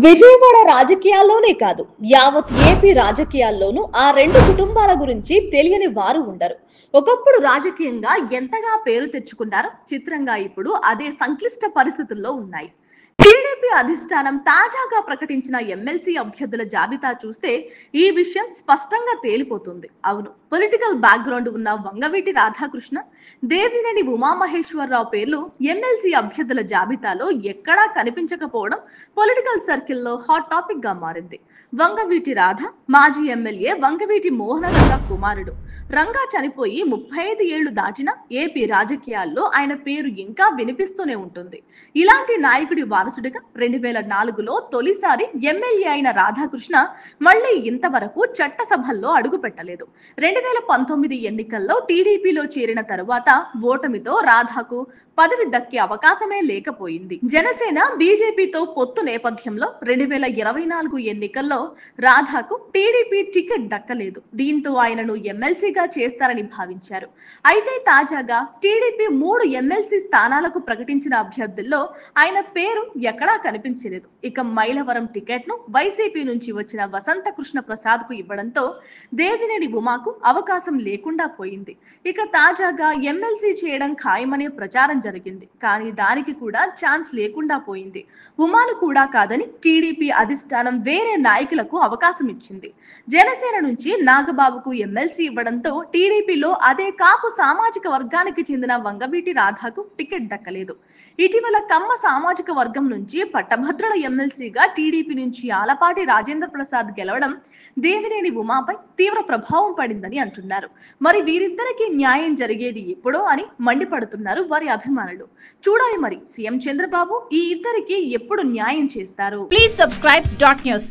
విజయవాడ రాజకీయాల్లోనే కాదు, యావత్ ఏపీ రాజకీయాల్లోనూ ఆ రెండు కుటుంబాల గురించి తెలియని వారు ఉండరు. ఒకప్పుడు రాజకీయంగా ఎంతగా పేరు తెచ్చుకున్నారో చిత్రంగా ఇప్పుడు అదే సంక్లిష్ట పరిస్థితుల్లో ఉన్నాయి. టీడీపీ అధిష్టానం తాజాగా ప్రకటించిన ఎమ్మెల్సీ అభ్యర్థుల జాబితా చూస్తే ఈ విషయం స్పష్టంగా తేలిపోతుంది. అవును, పొలిటికల్ బ్యాక్గ్రౌండ్ ఉన్న వంగవీటి రాధాకృష్ణ, దేవినేని ఉమామహేశ్వరరావు పేర్లు ఎమ్మెల్సీ అభ్యర్థుల జాబితాలో ఎక్కడా కనిపించకపోవడం పొలిటికల్ సర్కిల్లో హాట్ టాపిక్ గా మారింది. వంగవీటి రాధ మాజీ ఎమ్మెల్యే వంగవీటి మోహనరంగ కుమారుడు. రంగా చనిపోయి 35 ఏళ్లు దాటిన ఏపీ రాజకీయాల్లో ఆయన పేరు ఇంకా వినిపిస్తూనే ఉంటుంది. ఇలాంటి నాయకుడి వారసుడిగా 2004లో తొలిసారి ఎమ్మెల్యే అయిన రాధాకృష్ణ మళ్లీ ఇంతవరకు చట్టసభల్లో అడుగు పెట్టలేదు. 2019 ఎన్నికల్లో టీడీపీలో చేరిన తరువాత ఓటమితో రాధాకు పదవి దక్కే అవకాశమే లేకపోయింది. జనసేన బీజేపీతో పొత్తు నేపథ్యంలో 2024 ఎన్నికల్లో రాధాకు టీడీపీ టికెట్ దక్కలేదు. దీంతో ఆయనను ఎమ్మెల్సీగా చేస్తారని భావించారు. అయితే తాజాగా టీడీపీ 3 ఎమ్మెల్సీ స్థానాలకు ప్రకటించిన అభ్యర్థుల్లో ఆయన పేరు ఎక్కడా కనిపించలేదు. ఇక మైలవరం టికెట్ ను వైసీపీ నుంచి వచ్చిన వసంత కృష్ణ ప్రసాద్ కు ఇవ్వడంతో దేవినేని ఉమాకు అవకాశం లేకుండా పోయింది. ఇక తాజాగా ఎమ్మెల్సీ చేయడం ఖాయమనే ప్రచారం జరిగింది. కానీ దానికి కూడా ఛాన్స్ లేకుండా పోయింది. ఉమాను కూడా కాదని టీడీపీ అధిష్టానం వేరే నాయకులకు అవకాశం ఇచ్చింది. జనసేన నుంచి నాగబాబుకు ఎమ్మెల్సీ ఇవ్వడంతో టీడీపీలో అదే కాపు సామాజిక వర్గానికి చెందిన వంగవీటి రాధాకు టికెట్ దక్కలేదు. ఇటీవల కమ్మ సామాజిక వర్గం నుంచి పట్టభద్రుల ఎమ్మెల్సీగా టీడీపీ నుంచి ఆలపాటి రాజేంద్ర ప్రసాద్ గెలవడం దేవినేని ఉమాపై తీవ్ర ప్రభావం పడిందని అంటున్నారు. మరి వీరిద్దరికీ న్యాయం జరిగేది ఎప్పుడో అని మండిపడుతున్నారు వారి అభిమానులు. చూడాలి మరి సీఎం చంద్రబాబు ఈ ఇద్దరికి ఎప్పుడు న్యాయం చేస్తారు. Please subscribe .news.